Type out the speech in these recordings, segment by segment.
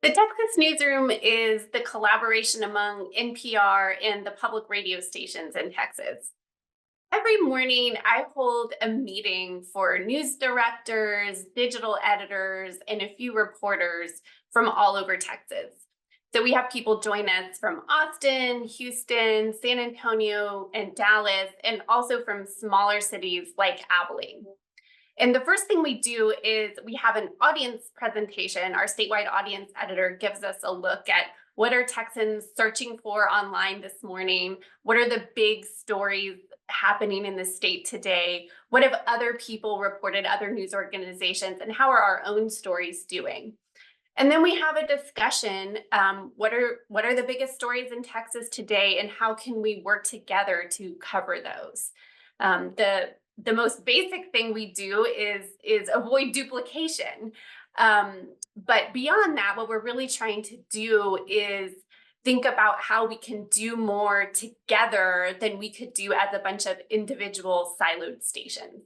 The Texas Newsroom is the collaboration among NPR and the public radio stations in Texas. Every morning, I hold a meeting for news directors, digital editors, and a few reporters from all over Texas. So we have people join us from Austin, Houston, San Antonio, and Dallas, and also from smaller cities like Abilene. And the first thing we do is we have an audience presentation. Our statewide audience editor gives us a look at what are Texans searching for online this morning? What are the big stories happening in the state today? What have other people reported, other news organizations, and how are our own stories doing? And then we have a discussion. What are the biggest stories in Texas today, and how can we work together to cover those? The most basic thing we do is avoid duplication. But beyond that, what we're really trying to do is think about how we can do more together than we could do as a bunch of individual siloed stations.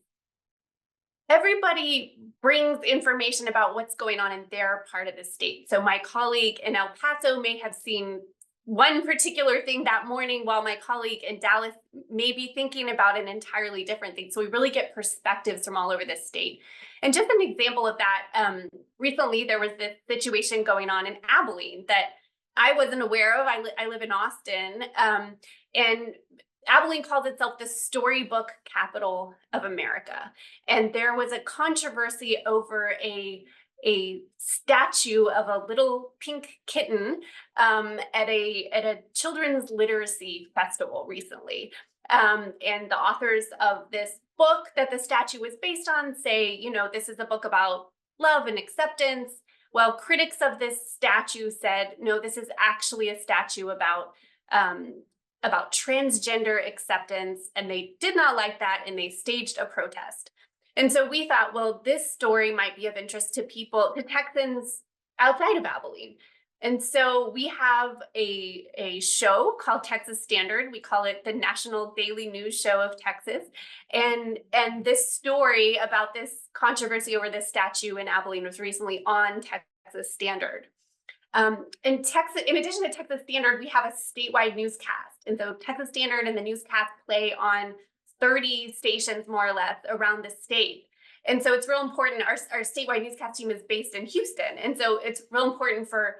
Everybody brings information about what's going on in their part of the state. So my colleague in El Paso may have seen one particular thing that morning, while my colleague in Dallas may be thinking about an entirely different thing. So we really get perspectives from all over the state. And just an example of that, recently there was this situation going on in Abilene that I wasn't aware of. I live in Austin, and Abilene calls itself the storybook capital of America. And there was a controversy over a statue of a little pink kitten at a children's literacy festival recently. And the authors of this book that the statue was based on say, this is a book about love and acceptance. Well, critics of this statue said, no, this is actually a statue about transgender acceptance, and they did not like that, and they staged a protest. And so we thought, well, this story might be of interest to Texans outside of Abilene. And so we have a show called Texas Standard. We call it the National Daily News Show of Texas. And this story about this controversy over this statue in Abilene was recently on Texas Standard. In addition to Texas Standard, we have a statewide newscast. And so Texas Standard and the newscast play on 30 stations, more or less, around the state. And so it's real important. Our statewide newscast team is based in Houston. And so it's real important for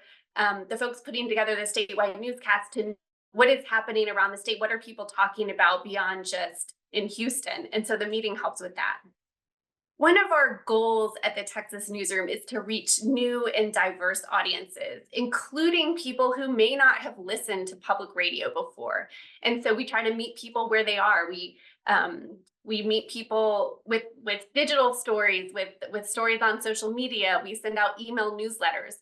the folks putting together the statewide newscast to know what is happening around the state. What are people talking about beyond just in Houston? And so the meeting helps with that. One of our goals at the Texas Newsroom is to reach new and diverse audiences, including people who may not have listened to public radio before. And so we try to meet people where they are. We meet people with digital stories, with stories on social media. We send out email newsletters.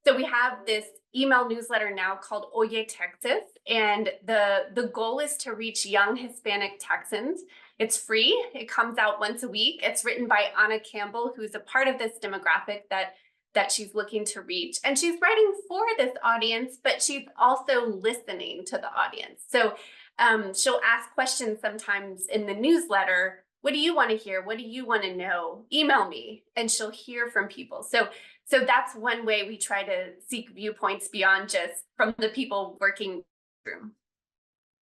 So we have this email newsletter now called Oye Texas, and the goal is to reach young Hispanic Texans. It's free. It comes out once a week. It's written by Anna Campbell, who's a part of this demographic that she's looking to reach. And she's writing for this audience, but she's also listening to the audience. So she'll ask questions sometimes in the newsletter. What do you want to hear? What do you want to know? Email me. And she'll hear from people. So that's one way we try to seek viewpoints beyond just from the people working through.